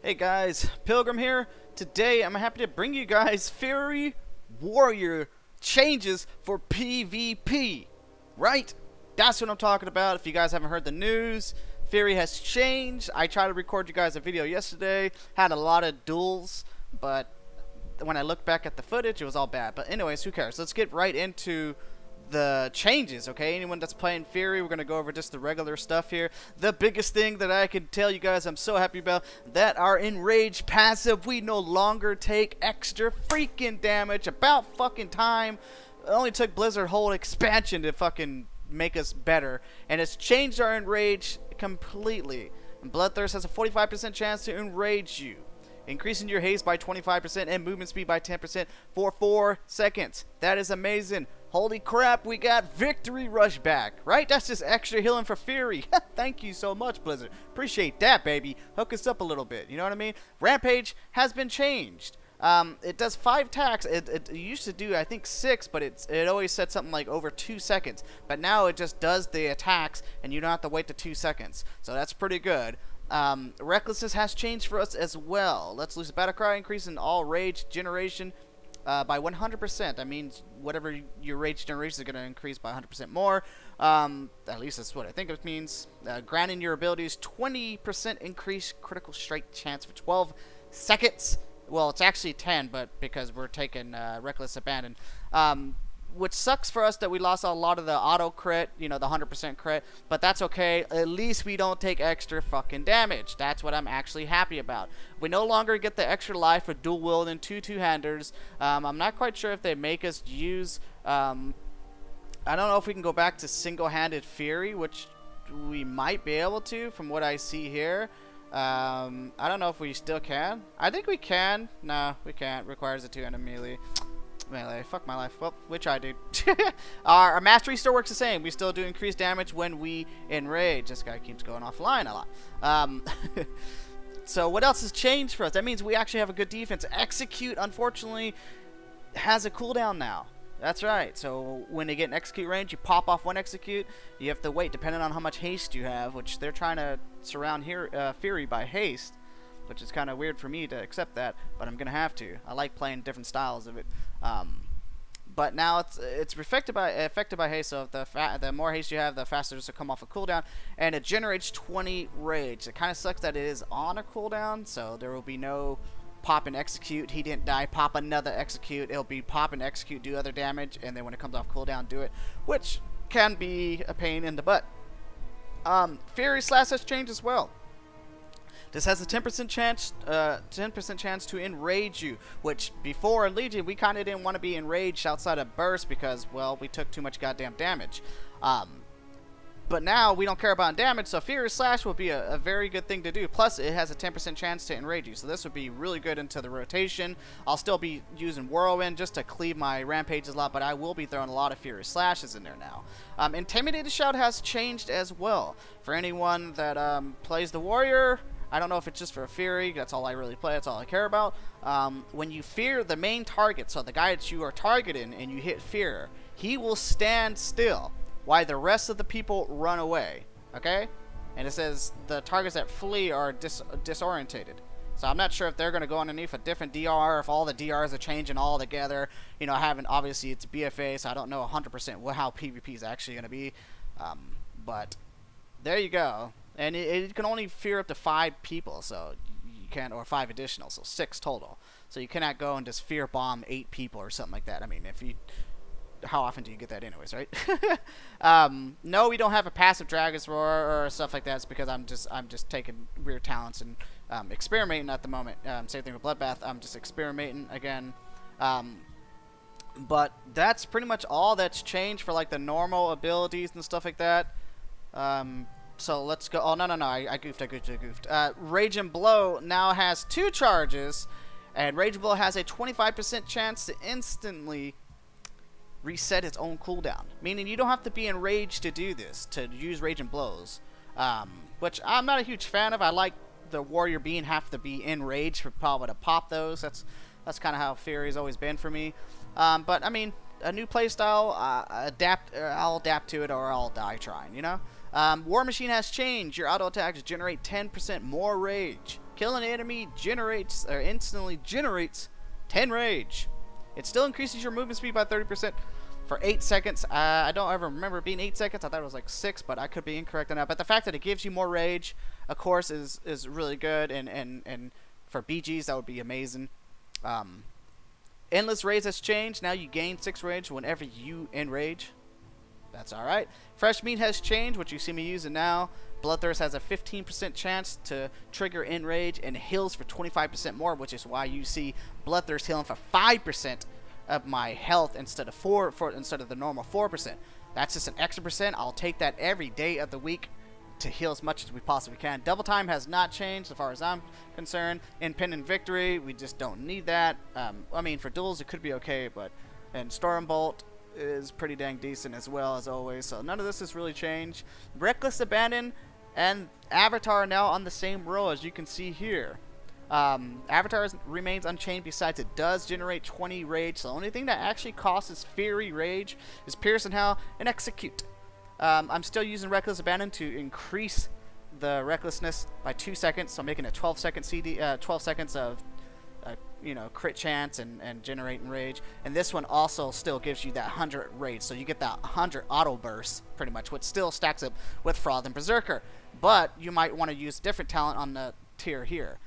Hey guys, Pilgrim here. Today I'm happy to bring you guys Fury Warrior changes for PvP. Right? That's what I'm talking about. If you guys haven't heard the news, Fury has changed. I tried to record you guys a video yesterday. Had a lot of duels, but when I look back at the footage, it was all bad. But anyways, who cares? Let's get right into the changes, okay? Anyone that's playing Fury, we're gonna go over just the regular stuff here. The biggest thing that I can tell you guys I'm so happy about, that our Enraged passive, we no longer take extra freaking damage. About fucking time. It only took Blizzard whole expansion to fucking make us better, and it's changed our Enrage completely. And Bloodthirst has a 45% chance to enrage you, increasing your haste by 25% and movement speed by 10% for 4 seconds. That is amazing. Holy crap, we got Victory Rush back, right? That's just extra healing for Fury. Thank you so much, Blizzard. Appreciate that, baby. Hook us up a little bit, you know what I mean? Rampage has been changed. It does 5 attacks. It used to do, I think, 6, but it always said something like over 2 seconds. But now it just does the attacks, and you don't have to wait to 2 seconds. So that's pretty good. Recklessness has changed for us as well. Let's lose a battle cry, increase in all rage generation by 100%. That means whatever your rage generation is going to increase by 100% more. At least that's what I think it means. Granting your abilities 20% increase critical strike chance for 12 seconds. Well, it's actually 10, but because we're taking Reckless Abandon. Which sucks for us that we lost a lot of the auto crit, you know, the 100% crit, but that's okay. At least we don't take extra fucking damage. That's what I'm actually happy about. We no longer get the extra life for dual wielding 2 two-handers. I'm not quite sure if they make us use, I don't know if we can go back to single-handed Fury, which we might be able to from what I see here. I don't know if we still can. I think we can. No, we can't. Requires a 2-handed melee. Fuck my life. Well, which I do. Our mastery still works the same. We still do increased damage when we enrage. This guy keeps going offline a lot. So what else has changed for us? That means we actually have a good defense. Execute, unfortunately, has a cooldown now. That's right. So when they get an execute range, you pop off 1 execute. You have to wait, depending on how much haste you have, which they're trying to surround here Fury by haste, which is kind of weird for me to accept that, but I'm gonna have to. I like playing different styles of it. But now it's affected by haste. So if the more haste you have, the faster it will come off a cooldown, and it generates 20 rage. It kind of sucks that it is on a cooldown, so there will be no pop and execute. He didn't die. Pop another execute. It'll be pop and execute, do other damage, and then when it comes off cooldown, do it, which can be a pain in the butt. Fury Slash has changed as well. This has a 10% chance to enrage you, which before in Legion we kind of didn't want to be enraged outside of burst because, well, we took too much goddamn damage. But now we don't care about damage, so Fury Slash will be a very good thing to do. Plus, it has a 10% chance to enrage you, so this would be really good into the rotation. I'll still be using Whirlwind just to cleave my rampages a lot, but I will be throwing a lot of Fury Slashes in there now. Intimidated Shout has changed as well. For anyone that plays the Warrior, I don't know if it's just for Fury, that's all I really play, that's all I care about. When you fear the main target, so the guy that you are targeting, and you hit fear, he will stand still while the rest of the people run away, okay? And it says the targets that flee are disorientated. So I'm not sure if they're going to go underneath a different DR, if all the DRs are changing all together. You know, obviously it's BFA, so I don't know 100% how PvP is actually going to be. But there you go. And it can only fear up to 5 people, so you can't, or 5 additional, so 6 total. So you cannot go and just fear bomb 8 people or something like that. I mean, if you, how often do you get that anyways, right? No, we don't have a passive Dragon's Roar or stuff like that. It's because I'm just taking weird talents and experimenting at the moment. Same thing with Bloodbath. I'm just experimenting again. But that's pretty much all that's changed for like the normal abilities and stuff like that. So let's go. Oh, no. I goofed. Rage and Blow now has 2 charges, and Rage and Blow has a 25% chance to instantly reset its own cooldown. Meaning you don't have to be enraged to do this, to use Rage and Blows. Which I'm not a huge fan of. I like the Warrior being have to be enraged for probably to pop those. That's kind of how Fury's always been for me. But I mean, a new playstyle, I'll adapt to it or I'll die trying, you know? War Machine has changed. Your auto attacks generate 10% more rage. Killing an enemy generates, or instantly generates, 10 rage. It still increases your movement speed by 30% for 8 seconds. I don't ever remember it being 8 seconds. I thought it was like 6, but I could be incorrect on that. But the fact that it gives you more rage, of course, is really good. And for BGs, that would be amazing. Endless rage has changed. Now you gain 6 rage whenever you enrage. That's alright. Fresh meat has changed, which you see me using now. Bloodthirst has a 15% chance to trigger enrage and heals for 25% more, which is why you see Bloodthirst healing for 5% of my health instead of instead of the normal 4%. That's just an extra percent. I'll take that every day of the week to heal as much as we possibly can. Double time has not changed as far as I'm concerned. Independent victory, we just don't need that. I mean, for duels it could be okay, but and Stormbolt is pretty dang decent as well as always. So none of this has really changed. Reckless Abandon and Avatar are now on the same row as you can see here. Avatar remains unchanged, besides it does generate 20 rage. So the only thing that actually causes Fury rage is Pierce and Hell and Execute. I'm still using Reckless Abandon to increase the recklessness by 2 seconds, so making it 12 seconds of you know, crit chance and generating rage. And this one also still gives you that 100 rage, so you get that 100 auto burst pretty much, which still stacks up with Froth and Berserker. But you might want to use different talent on the tier here.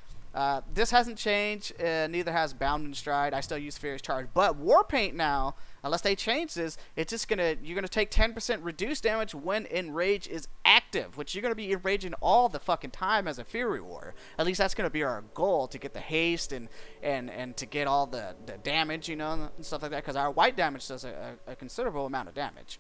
This hasn't changed, neither has Bound and Stride. I still use Furious Charge, but Warpaint now, unless they change this, it's just you're gonna take 10% reduced damage when Enrage is active, which you're gonna be enraging all the fucking time as a Fury Warrior. At least that's gonna be our goal, to get the haste and to get all the damage, you know, and stuff like that, because our white damage does a considerable amount of damage.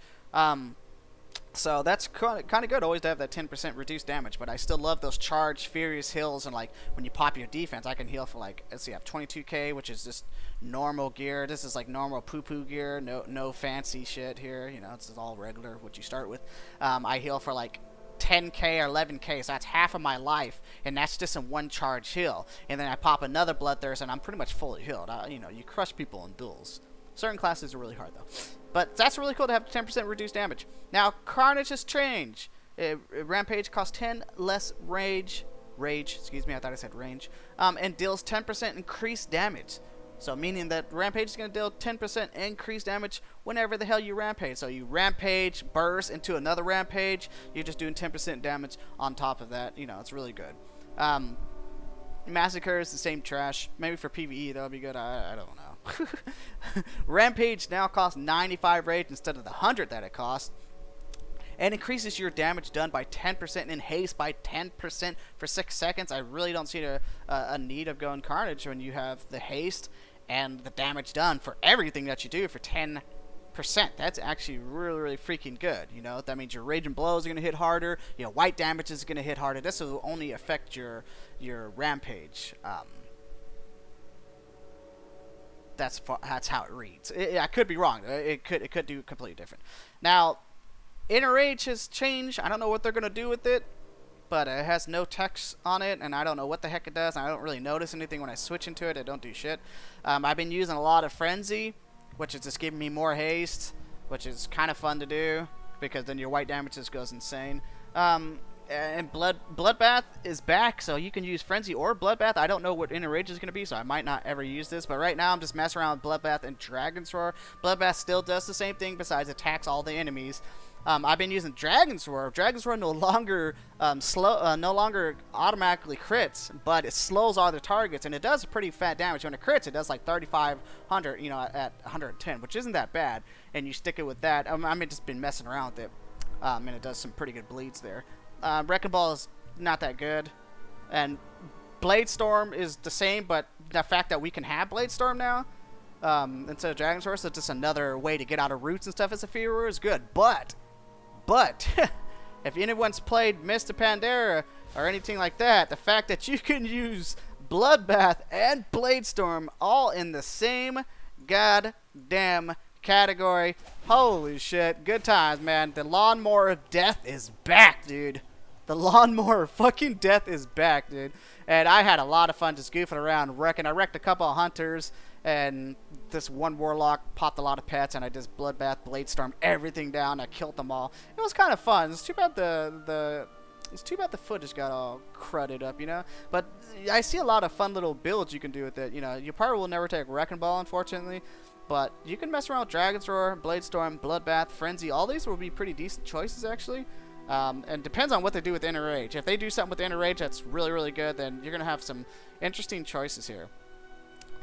So that's kind of good always to have that 10% reduced damage, but I still love those charged furious heals. And like when you pop your defense, I can heal for like, let's see, I have 22k, which is just normal gear. This is like normal poo-poo gear, no fancy shit here, you know, it's all regular what you start with. I heal for like 10k or 11k, so that's half of my life, and that's just in one charge heal. And then I pop another Bloodthirst and I'm pretty much fully healed. You know, you crush people in duels. Certain classes are really hard though. But that's really cool to have 10% reduced damage. Now, Carnage has changed. Rampage costs 10 less rage, excuse me, I thought I said range, and deals 10% increased damage. So meaning that Rampage is going to deal 10% increased damage whenever the hell you Rampage. So you Rampage, burst into another Rampage, you're just doing 10% damage on top of that. You know, it's really good. Massacre is the same trash. Maybe for PvE that'll be good, I don't know. Rampage now costs 95 rage instead of the 100 that it costs, and increases your damage done by 10% and haste by 10% for 6 seconds. I really don't see a need of going Carnage when you have the haste and the damage done for everything that you do for 10%. That's actually really freaking good. You know, that means your raging blows are going to hit harder, you know, white damage is going to hit harder. This will only affect your Rampage. That's how it reads. I could be wrong. It could do completely different. Now, Inner Rage has changed. I don't know what they're gonna do with it, but it has no text on it, and I don't know what the heck it does. I don't really notice anything when I switch into it. It don't do shit. I've been using a lot of Frenzy, which is just giving me more haste, which is kind of fun to do because then your white damage just goes insane. And Bloodbath is back, so you can use Frenzy or Bloodbath. I don't know what Inner Rage is going to be, so I might not ever use this. But right now, I'm just messing around with Bloodbath and Dragon's Roar. Bloodbath still does the same thing, besides attacks all the enemies. I've been using Dragon's Roar. Dragon's Roar no longer no longer automatically crits, but it slows all the targets, and it does pretty fat damage. When it crits, it does like 3,500, you know, at 110, which isn't that bad. And you stick it with that. I've just been messing around with it, and it does some pretty good bleeds there. Wrecking Ball is not that good, and Blade Storm is the same, but the fact that we can have Blade Storm now instead of Dragon's Roar, so just another way to get out of roots and stuff as a Fury is good. But if anyone's played Mist of Pandaria or anything like that, the fact that you can use Bloodbath and Blade Storm all in the same goddamn category, holy shit, good times, man. The Lawnmower of Death is back, dude. The Lawnmower of fucking Death is back, dude. And I had a lot of fun just goofing around wrecking. I wrecked a couple of hunters, and this one warlock popped a lot of pets, and I just Bloodbath, Blade Storm, everything down. I killed them all. It was kind of fun. It's too bad the It's too bad the footage got all cruddy up, you know? But I see a lot of fun little builds you can do with it. You know, you probably will never take Wrecking Ball, unfortunately. But you can mess around with Dragon's Roar, Bladestorm, Bloodbath, Frenzy. All these will be pretty decent choices, actually. And depends on what they do with Inner Rage. If they do something with Inner Rage that's really, really good, then you're going to have some interesting choices here.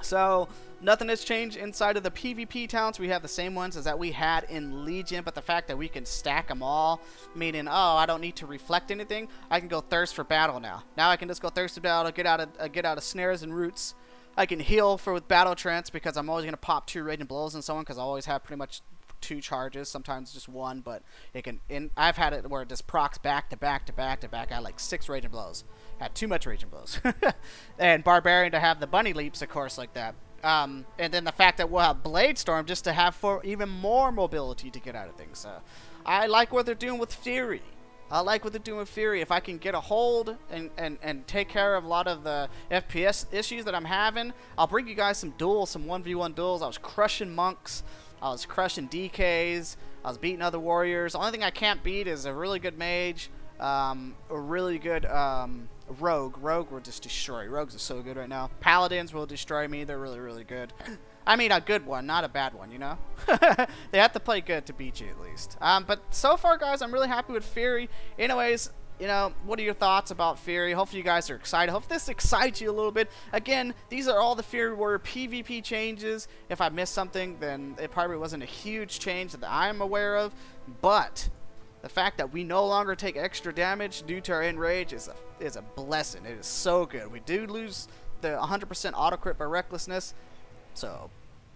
So, nothing has changed inside of the PvP talents. We have the same ones as that we had in Legion, but the fact that we can stack them all, meaning, oh, I don't need to reflect anything. I can go Thirst for Battle now. Now I can just go Thirst for Battle, get out of snares and roots. I can heal with Battle Trance because I'm always going to pop 2 Raging Blows on someone because I always have pretty much 2 charges, sometimes just 1, but it can. I've had it where it just procs back to back to back to back. I had like 6 Raging Blows. Had too much Raging Blows. And Barbarian to have the bunny leaps, of course, like that. And then the fact that we'll have Bladestorm just to have for even more mobility to get out of things. I like what they're doing with Fury. I like what they're doing with Fury. If I can get a hold and take care of a lot of the FPS issues that I'm having, I'll bring you guys some duels, some 1v1 duels. I was crushing monks. I was crushing DKs. I was beating other warriors. The only thing I can't beat is a really good mage, a really good rogue. Rogue will just destroy. Rogues are so good right now. Paladins will destroy me. They're really, really good. I mean, a good one, not a bad one, you know? They have to play good to beat you, at least. But so far, guys, I'm really happy with Fury. Anyways, you know, what are your thoughts about Fury? Hopefully you guys are excited. Hope this excites you a little bit. Again, these are all the Fury Warrior PvP changes. If I missed something, then it probably wasn't a huge change that I'm aware of. But the fact that we no longer take extra damage due to our Enrage is a blessing. It is so good. We do lose the 100% auto crit by Recklessness, so,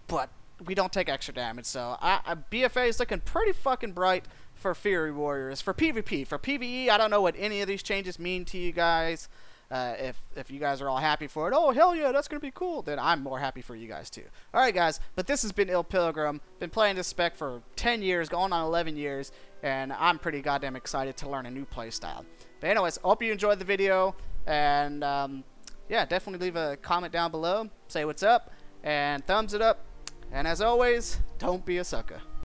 but we don't take extra damage. So BFA is looking pretty fucking bright for Fury Warriors. For PvP, for PvE, I don't know what any of these changes mean to you guys. If you guys are all happy for it, oh hell yeah, that's gonna be cool, then I'm more happy for you guys too. Alright guys, but this has been Ilpilgrim. Been playing this spec for 10 years, going on 11 years, and I'm pretty goddamn excited to learn a new playstyle. But anyways, hope you enjoyed the video, and yeah, definitely leave a comment down below, say what's up, and thumbs it up, and as always, don't be a sucker.